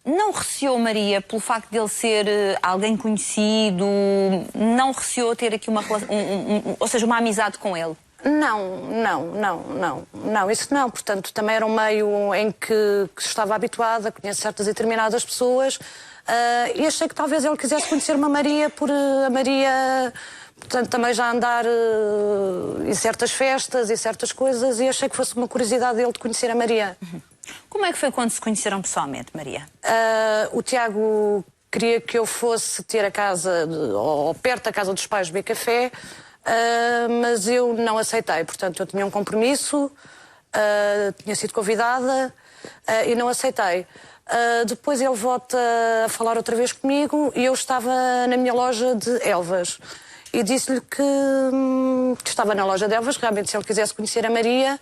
não receou, Maria, pelo facto de ele ser alguém conhecido, não receou ter aqui uma relação, ou seja, uma amizade com ele? Não, isso não. Portanto, também era um meio em que estava habituada, conheço certas e determinadas pessoas. E achei que talvez ele quisesse conhecer uma Maria por a Maria, portanto, também já andar em certas festas e certas coisas, e achei que fosse uma curiosidade dele de conhecer a Maria. Como é que foi quando se conheceram pessoalmente, Maria? O Tiago queria que eu fosse ter a casa, ou perto da casa dos pais, beber café, mas eu não aceitei. Portanto, eu tinha um compromisso, tinha sido convidada e não aceitei. Depois ele volta a falar outra vez comigo e eu estava na minha loja de Elvas. E disse-lhe que estava na loja de Elvas, realmente se ele quisesse conhecer a Maria,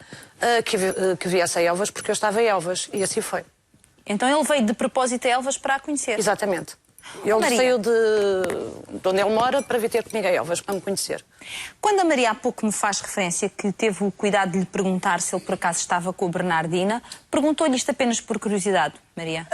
que viesse a Elvas, porque eu estava em Elvas. E assim foi. Então ele veio de propósito a Elvas para a conhecer? Exatamente. Ele saiu de onde ele mora para vir ter comigo a Elvas, para me conhecer. Quando a Maria há pouco me faz referência que teve o cuidado de lhe perguntar se ele por acaso estava com a Bernardina, perguntou-lhe isto apenas por curiosidade, Maria?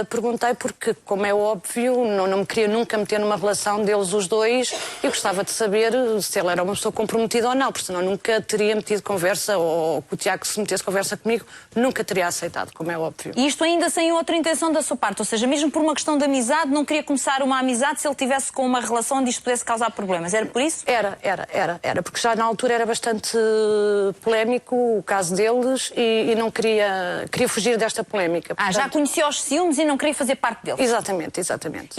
Perguntei porque, como é óbvio, não me queria nunca meter numa relação deles os dois e gostava de saber se ele era uma pessoa comprometida ou não, porque senão nunca teria metido conversa, ou que o Tiago se metesse conversa comigo, nunca teria aceitado, como é óbvio. E isto ainda sem outra intenção da sua parte, ou seja, mesmo por uma questão de amizade, não queria começar uma amizade se ele tivesse com uma relação onde isto pudesse causar problemas, era por isso? Era, porque já na altura era bastante polémico o caso deles e não queria fugir desta polémica. Portanto, já conhecia os ciúmes e não queria fazer parte deles? Exatamente.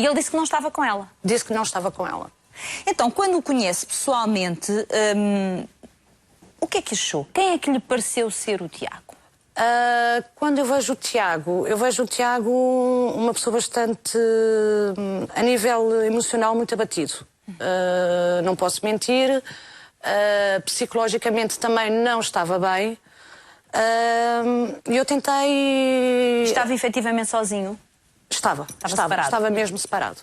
E ele disse que não estava com ela? Disse que não estava com ela. Então, quando o conhece pessoalmente, o que é que achou? Quem é que lhe pareceu ser o Tiago? Quando eu vejo o Tiago uma pessoa bastante, a nível emocional, muito abatido. Não posso mentir. Psicologicamente também não estava bem. Eu tentei... Estava efetivamente sozinho? Estava mesmo separado.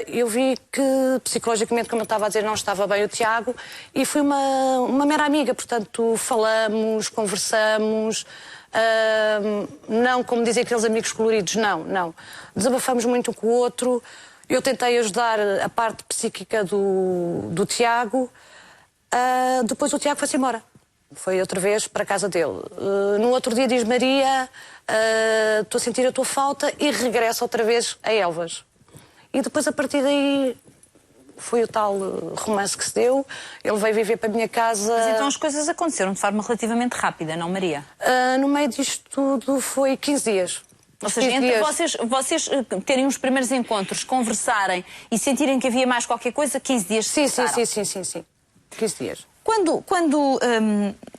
Eu vi que psicologicamente, como eu estava a dizer, não estava bem o Tiago e fui uma mera amiga, portanto falamos, conversamos, não como dizem aqueles amigos coloridos, não. Desabafamos muito um com o outro, eu tentei ajudar a parte psíquica do Tiago, depois o Tiago foi-se embora. Foi outra vez para a casa dele. No outro dia diz Maria, estou a sentir a tua falta, e regressa outra vez a Elvas. E depois, a partir daí, foi o tal romance que se deu. Ele veio viver para a minha casa. Mas então as coisas aconteceram de forma relativamente rápida, não, Maria? No meio disto tudo foi 15 dias. Ou seja, entre vocês terem os primeiros encontros, conversarem e sentirem que havia mais qualquer coisa, 15 dias se passaram. Sim. 15 dias.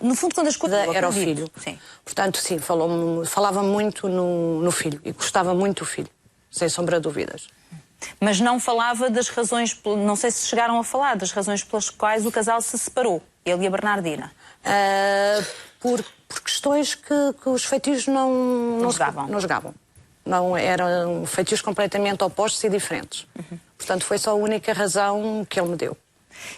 No fundo, quando as coisas... Era o filho. Sim. Portanto, sim, falava muito no filho. E gostava muito do filho. Sem sombra de dúvidas. Mas não falava das razões... Não sei se chegaram a falar das razões pelas quais o casal se separou. Ele e a Bernardina. Por questões que os feitios não jogavam. Não, eram feitios completamente opostos e diferentes. Portanto, foi só a única razão que ele me deu.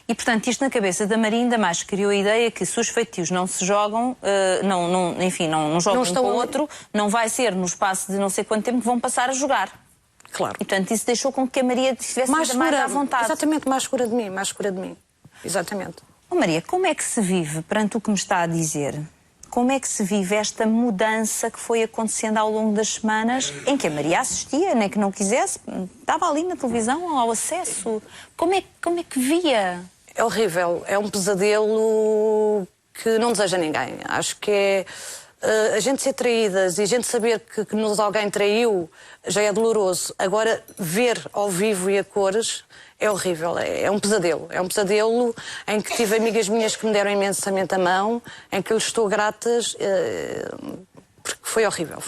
E, portanto, isto na cabeça da Maria ainda mais criou a ideia que se os feitios não se jogam, não jogam um com o outro, não vai ser no espaço de não sei quanto tempo que vão passar a jogar. Claro. E, portanto, isso deixou com que a Maria estivesse mais à vontade. Exatamente, mais segura de mim. Exatamente. Oh, Maria, como é que se vive, perante o que me está a dizer, como é que se vive esta mudança que foi acontecendo ao longo das semanas, em que a Maria assistia, nem que não quisesse, estava ali na televisão, ao acesso? Como é que via? É horrível, é um pesadelo que não deseja ninguém. Acho que é... a gente ser traídas e a gente saber que nos alguém traiu já é doloroso. Agora, ver ao vivo e a cores é horrível. É um pesadelo. É um pesadelo em que tive amigas minhas que me deram imensamente a mão, em que lhes estou gratas, porque foi horrível.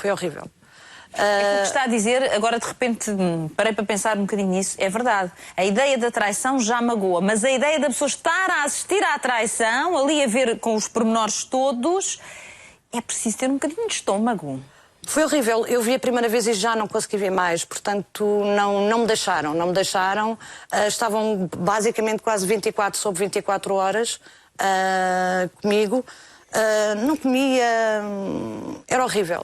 É que está a dizer, agora de repente parei para pensar um bocadinho nisso, é verdade. A ideia da traição já magoa, mas a ideia da pessoa estar a assistir à traição, ali a ver com os pormenores todos... É preciso ter um bocadinho de estômago. Foi horrível. Eu vi a primeira vez e já não consegui ver mais. Portanto, não me deixaram. Estavam basicamente quase 24 sobre 24 horas comigo. Não comia. Era horrível.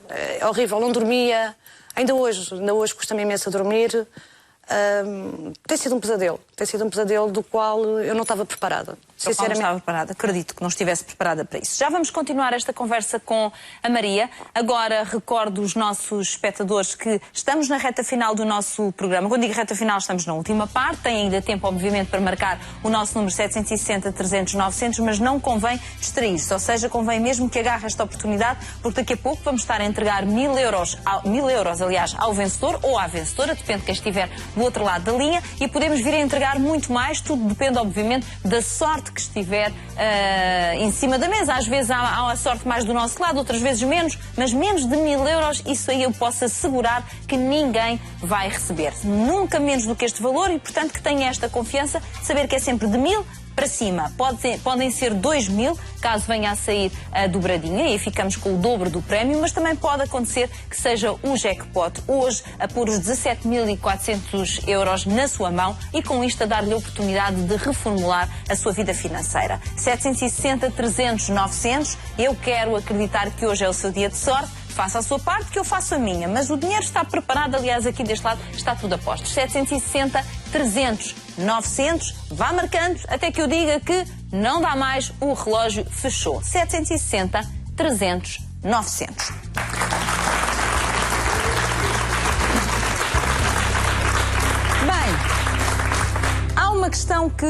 Não dormia. Ainda hoje custa-me imenso a dormir. Tem sido um pesadelo. tem sido um pesadelo do qual eu não estava preparada. Sinceramente. Não estava preparada. Acredito que não estivesse preparada para isso. Já vamos continuar esta conversa com a Maria. Agora recordo os nossos espectadores que estamos na reta final do nosso programa. Quando digo reta final, estamos na última parte. Tem ainda tempo, obviamente, para marcar o nosso número 760-300-900, mas não convém distrair-se. Ou seja, convém mesmo que agarre esta oportunidade, porque daqui a pouco vamos estar a entregar 1000 euros, aliás, ao vencedor ou à vencedora, depende de quem estiver do outro lado da linha, e podemos vir a entregar muito mais. Tudo depende, obviamente, da sorte que estiver em cima da mesa. Às vezes há a sorte mais do nosso lado, outras vezes menos, mas menos de 1000 euros, isso aí eu posso assegurar que ninguém vai receber. Nunca menos do que este valor, e portanto que tenha esta confiança de saber que é sempre de 1000 para cima. Podem ser 2000, caso venha a sair a dobradinha, e ficamos com o dobro do prémio, mas também pode acontecer que seja o jackpot hoje a pôr os 17.400 euros na sua mão e com isto a dar-lhe a oportunidade de reformular a sua vida financeira. 760-300-900, eu quero acreditar que hoje é o seu dia de sorte. Faça a sua parte, que eu faço a minha. Mas o dinheiro está preparado, aliás, aqui deste lado está tudo a postos. 760-300-900, vá marcando até que eu diga que não dá mais, o relógio fechou. 760-300-900. Uma questão que,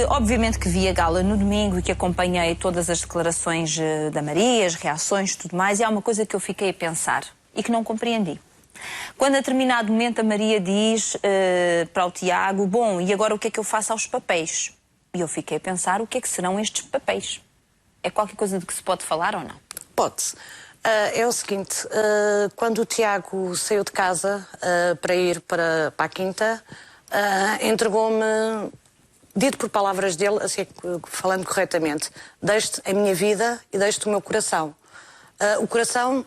obviamente, que vi a gala no domingo e que acompanhei todas as declarações da Maria, as reações e tudo mais, e há uma coisa que eu fiquei a pensar e que não compreendi. Quando a determinado momento a Maria diz para o Tiago, bom, e agora o que é que eu faço aos papéis? E eu fiquei a pensar, o que é que serão estes papéis? É qualquer coisa de que se pode falar ou não? Pode-se. É o seguinte, quando o Tiago saiu de casa para ir para a quinta, entregou-me, dito por palavras dele, assim, falando corretamente, deixe-te a minha vida e deixe-te o meu coração. O coração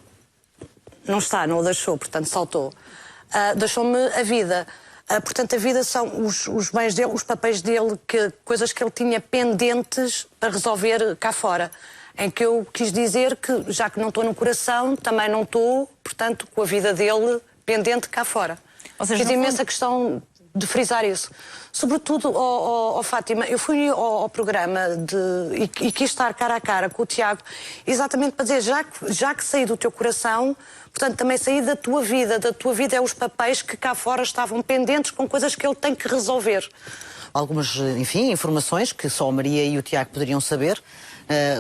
não está, não o deixou, portanto saltou. Deixou-me a vida. Portanto, a vida são os bens dele, os papéis dele, coisas que ele tinha pendentes para resolver cá fora. Em que eu quis dizer que, já que não estou no coração, também não estou, portanto, com a vida dele pendente cá fora. Ou seja, fiz imensa questão de frisar isso. Sobretudo, Fátima, eu fui ao programa e quis estar cara a cara com o Tiago, exatamente para dizer, já que saí do teu coração, portanto, também saí da tua vida. Da tua vida é os papéis que cá fora estavam pendentes com coisas que ele tem que resolver. Algumas, enfim, informações que só a Maria e o Tiago poderiam saber,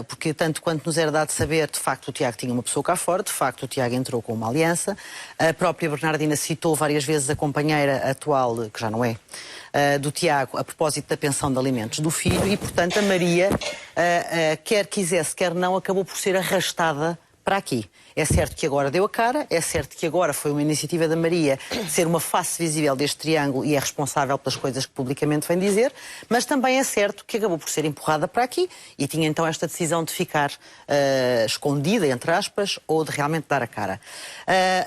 porque tanto quanto nos era dado saber, de facto o Tiago tinha uma pessoa cá fora, de facto o Tiago entrou com uma aliança. A própria Bernardina citou várias vezes a companheira atual, que já não é, do Tiago, a propósito da pensão de alimentos do filho, e portanto a Maria, quer quisesse, quer não, acabou por ser arrastada para aqui. É certo que agora deu a cara, é certo que agora foi uma iniciativa da Maria ser uma face visível deste triângulo e é responsável pelas coisas que publicamente vem dizer, mas também é certo que acabou por ser empurrada para aqui e tinha então esta decisão de ficar escondida, entre aspas, ou de realmente dar a cara.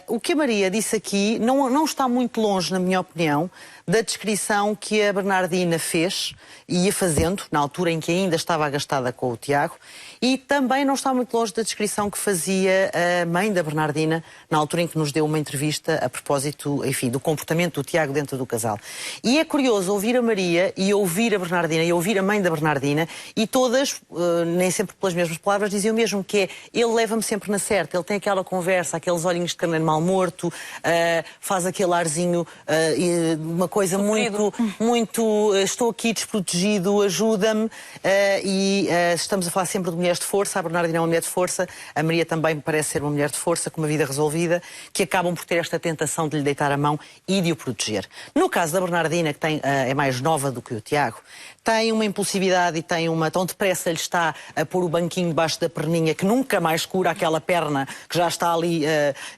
O que a Maria disse aqui não está muito longe, na minha opinião, da descrição que a Bernardina fez e ia fazendo, na altura em que ainda estava agastada com o Tiago, e também não está muito longe da descrição que fazia a mãe da Bernardina, na altura em que nos deu uma entrevista a propósito, enfim, do comportamento do Tiago dentro do casal. E é curioso ouvir a Maria e ouvir a Bernardina e ouvir a mãe da Bernardina, e todas, nem sempre pelas mesmas palavras, diziam mesmo que ele leva-me sempre na certa, ele tem aquela conversa, aqueles olhinhos de carneiro mal morto, faz aquele arzinho, uma coisa muito, estou aqui desprotegido, ajuda-me, e estamos a falar sempre de mulheres de força. A Bernardina é uma mulher de força, a Maria também me parece ser uma mulher de força, com uma vida resolvida, que acabam por ter esta tentação de lhe deitar a mão e de o proteger. No caso da Bernardina, que é mais nova do que o Tiago, tem uma impulsividade e tem tão depressa lhe está a pôr o banquinho debaixo da perninha, que nunca mais cura aquela perna que já está ali,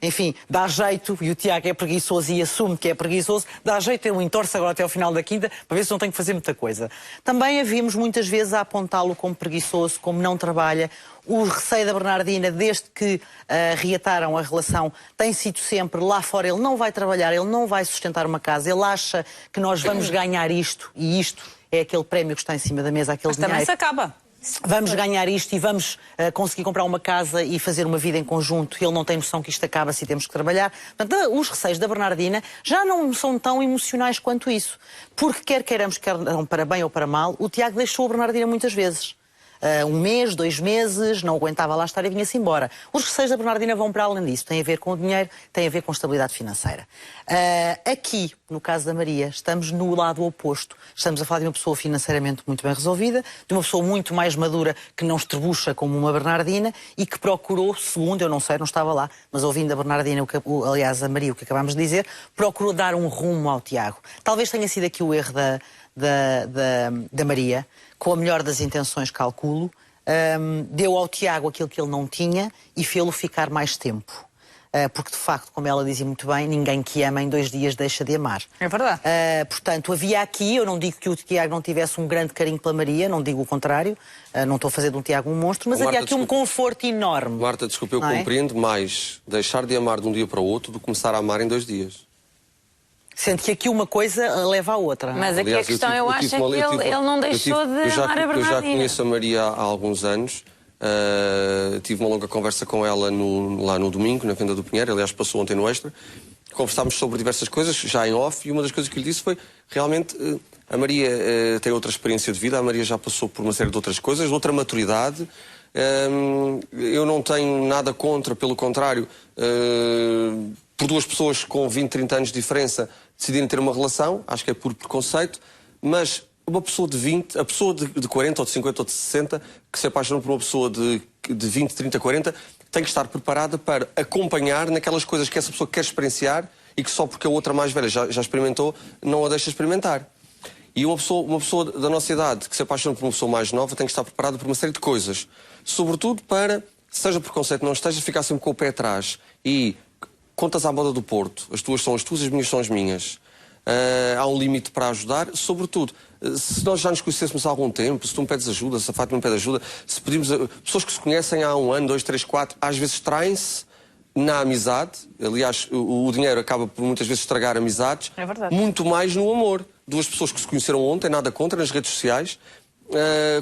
enfim, dá jeito, e o Tiago é preguiçoso e assume que é preguiçoso, dá jeito, ele entorce agora até ao final da quinta, para ver se não tem que fazer muita coisa. Também a vimos muitas vezes a apontá-lo como preguiçoso, como não trabalha. O receio da Bernardina, desde que reataram a relação, tem sido sempre lá fora. Ele não vai trabalhar, ele não vai sustentar uma casa, ele acha que nós vamos ganhar isto, e isto é aquele prémio que está em cima da mesa, aquele dinheiro. Mas também se acaba. vamos ganhar isto e vamos conseguir comprar uma casa e fazer uma vida em conjunto. Ele não tem noção que isto acaba-se e temos que trabalhar. Portanto, os receios da Bernardina já não são tão emocionais quanto isso. Porque quer queiramos, quer não, para bem ou para mal, o Tiago deixou a Bernardina muitas vezes. 1 mês, 2 meses, não aguentava lá estar e vinha-se embora. Os receios da Bernardina vão para além disso. Tem a ver com o dinheiro, tem a ver com estabilidade financeira. Aqui, no caso da Maria, estamos no lado oposto. Estamos a falar de uma pessoa financeiramente muito bem resolvida, de uma pessoa muito mais madura, que não estrebucha como uma Bernardina e que procurou, segundo, eu não sei, não estava lá, mas ouvindo a Bernardina, aliás, a Maria, o que acabámos de dizer, procurou dar um rumo ao Tiago. Talvez tenha sido aqui o erro da Maria, com a melhor das intenções, calculo, deu ao Tiago aquilo que ele não tinha e fê-lo ficar mais tempo. Porque, de facto, como ela dizia muito bem, ninguém que ama em 2 dias deixa de amar. É verdade. Portanto, havia aqui, eu não digo que o Tiago não tivesse um grande carinho pela Maria, não digo o contrário, não estou a fazer de um Tiago um monstro, mas havia aqui um conforto enorme. Marta, desculpa, eu compreendo mais deixar de amar de um dia para o outro do que começar a amar em 2 dias. Sendo que aqui uma coisa leva à outra. Mas aqui a questão, eu acho, é que ele não deixou de amar a Bernardina. Eu já conheço a Maria há alguns anos. Tive uma longa conversa com ela lá no domingo, na Venda do Pinheiro. Aliás, passou ontem no Extra. Conversámos sobre diversas coisas, já em off, e uma das coisas que lhe disse foi, realmente, a Maria tem outra experiência de vida, a Maria já passou por uma série de outras coisas, outra maturidade. Eu não tenho nada contra, pelo contrário, por 2 pessoas com 20, 30 anos de diferença decidirem ter uma relação, acho que é por preconceito, mas uma pessoa de 20, a pessoa de 40 ou de 50 ou de 60, que se apaixona por uma pessoa de 20, 30, 40, tem que estar preparada para acompanhar naquelas coisas que essa pessoa quer experienciar e que só porque a outra mais velha já experimentou, não a deixa experimentar. E uma pessoa da nossa idade que se apaixona por uma pessoa mais nova tem que estar preparada por uma série de coisas. Sobretudo para, seja preconceito não esteja, ficar sempre com o pé atrás. E contas à moda do Porto. As tuas são as tuas, as minhas são as minhas. Há um limite para ajudar. Sobretudo, se nós já nos conhecêssemos há algum tempo, se tu me pedes ajuda, se a Fátima me pede ajuda, se pedimos... Pessoas que se conhecem há 1 ano, 2, 3, 4, às vezes traem-se na amizade. Aliás, o dinheiro acaba por muitas vezes estragar amizades. É verdade. Muito mais no amor. 2 pessoas que se conheceram ontem, nada contra, nas redes sociais,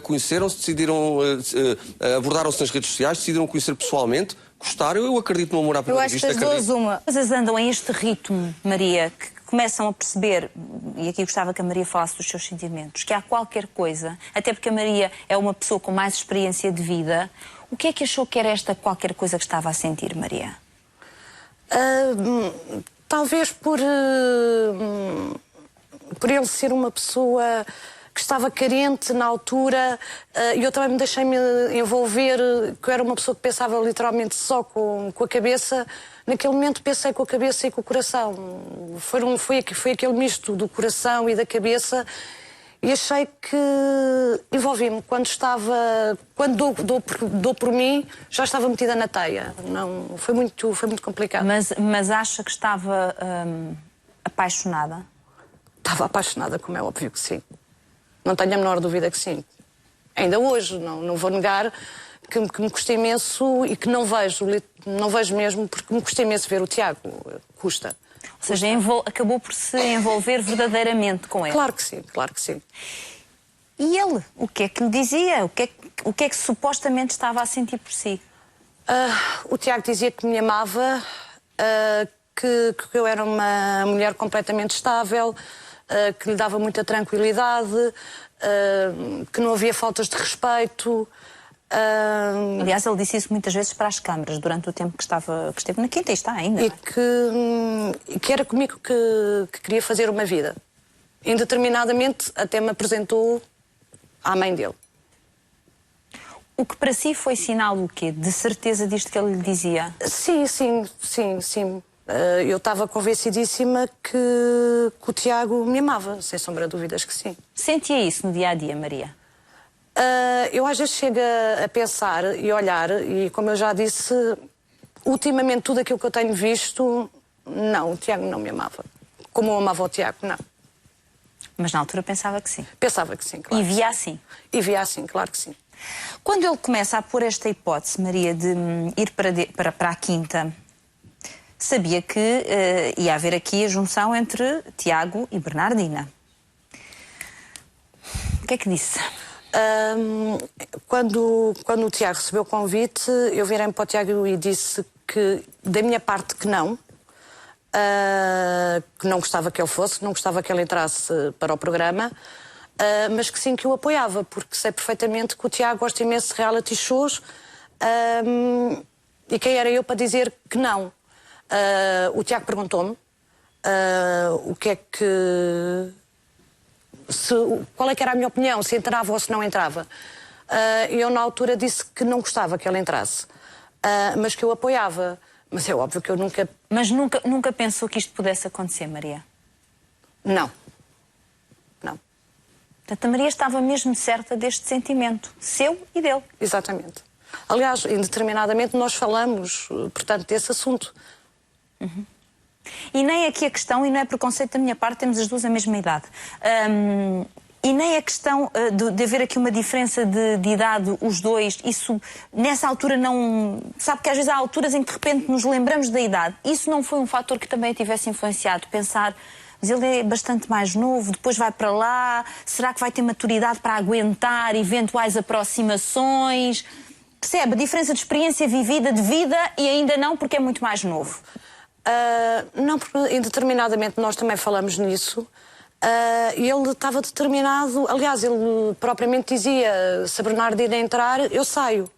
conheceram-se, decidiram, abordaram-se nas redes sociais, decidiram conhecer pessoalmente, gostaram. Eu acredito no amor à primeira vista. Eu acho que as duas, Vocês andam em este ritmo, Maria, que começam a perceber, e aqui gostava que a Maria falasse dos seus sentimentos, que há qualquer coisa, até porque a Maria é uma pessoa com mais experiência de vida. O que é que achou que era esta qualquer coisa que estava a sentir, Maria? Talvez por ele ser uma pessoa que estava carente na altura, e eu também me deixei-me envolver, que eu era uma pessoa que pensava literalmente só com a cabeça. Naquele momento pensei com a cabeça e com o coração. Foi aquele misto do coração e da cabeça, e achei que envolvi-me. Quando dou por mim, já estava metida na teia. Não, foi muito complicado. Mas acha que estava apaixonada? Estava apaixonada, como é óbvio que sim. Não tenho a menor dúvida que sim. Ainda hoje, não vou negar que me custa imenso e que não vejo mesmo, porque me custa imenso ver o Tiago. Custa. Ou seja, acabou por se envolver verdadeiramente com ele. Claro que sim, claro que sim. E ele? O que é que lhe dizia? O que é que supostamente estava a sentir por si? O Tiago dizia que me amava, que eu era uma mulher completamente estável, que lhe dava muita tranquilidade, que não havia faltas de respeito. Aliás, ele disse isso muitas vezes para as câmaras durante o tempo que esteve na Quinta, e está ainda. E que era comigo que queria fazer uma vida. Indeterminadamente até me apresentou à mãe dele. O que para si foi sinal o quê? De certeza disto que ele lhe dizia? Sim. Eu estava convencidíssima que o Tiago me amava, sem sombra de dúvidas que sim. Sentia isso no dia-a-dia, Maria? Eu às vezes chego a pensar e olhar, e como eu já disse, ultimamente tudo aquilo que eu tenho visto, não, o Tiago não me amava. Como eu amava o Tiago, não. Mas na altura pensava que sim? Pensava que sim, claro. E via assim? E via assim, claro que sim. Quando ele começa a pôr esta hipótese, Maria, de ir para a Quinta, sabia que ia haver aqui a junção entre Tiago e Bernardina. O que é que disse? Quando o Tiago recebeu o convite, eu virei-me para o Tiago e disse que, da minha parte, que não gostava que ele fosse, que não gostava que ele entrasse para o programa, mas que sim, que o apoiava, porque sei perfeitamente que o Tiago gosta imenso de reality shows, e quem era eu para dizer que não? O Tiago perguntou-me o que é que... qual é que era a minha opinião, se entrava ou se não entrava. Eu, na altura, disse que não gostava que ele entrasse, mas que eu apoiava. Mas é óbvio que eu nunca... Mas nunca pensou que isto pudesse acontecer, Maria? Não. Não. Portanto, a Maria estava mesmo certa deste sentimento, seu e dele. Exatamente. Aliás, indeterminadamente, nós falamos, portanto, desse assunto. Uhum. E nem aqui a questão, e não é preconceito da minha parte, temos as duas a mesma idade. E nem a questão de haver aqui uma diferença de idade, os dois, isso nessa altura não... Sabe que às vezes há alturas em que de repente nos lembramos da idade. Isso não foi um fator que também tivesse influenciado? Pensar, mas ele é bastante mais novo, depois vai para lá, será que vai ter maturidade para aguentar eventuais aproximações? Percebe? A diferença de experiência vivida, de vida, e ainda não porque é muito mais novo. Não, porque indeterminadamente nós também falamos nisso. Ele estava determinado, aliás, ele propriamente dizia, se a Bernardina entrar, eu saio.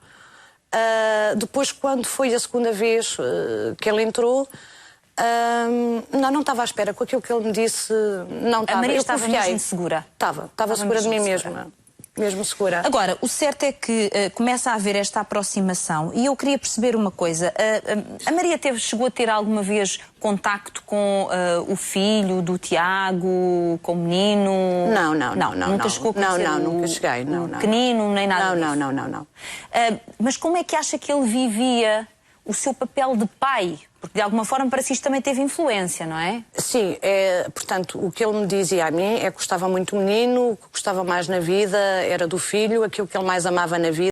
Depois, quando foi a segunda vez que ele entrou, não estava à espera. Com aquilo que ele me disse, não estava. A Maria estava mesmo segura? Estava segura de mim mesma. Mesmo segura. Agora, o certo é que começa a haver esta aproximação e eu queria perceber uma coisa. A Maria chegou a ter alguma vez contacto com o filho do Tiago, com o menino? Não. Nunca chegou a conhecer nunca cheguei. Não. Pequenino, nem nada disso? Não. Mas como é que acha que ele vivia o seu papel de pai? Porque de alguma forma para si isto também teve influência, não é? Sim, portanto, o que ele me dizia a mim é que gostava muito do menino, o que gostava mais na vida era do filho, aquilo que ele mais amava na vida.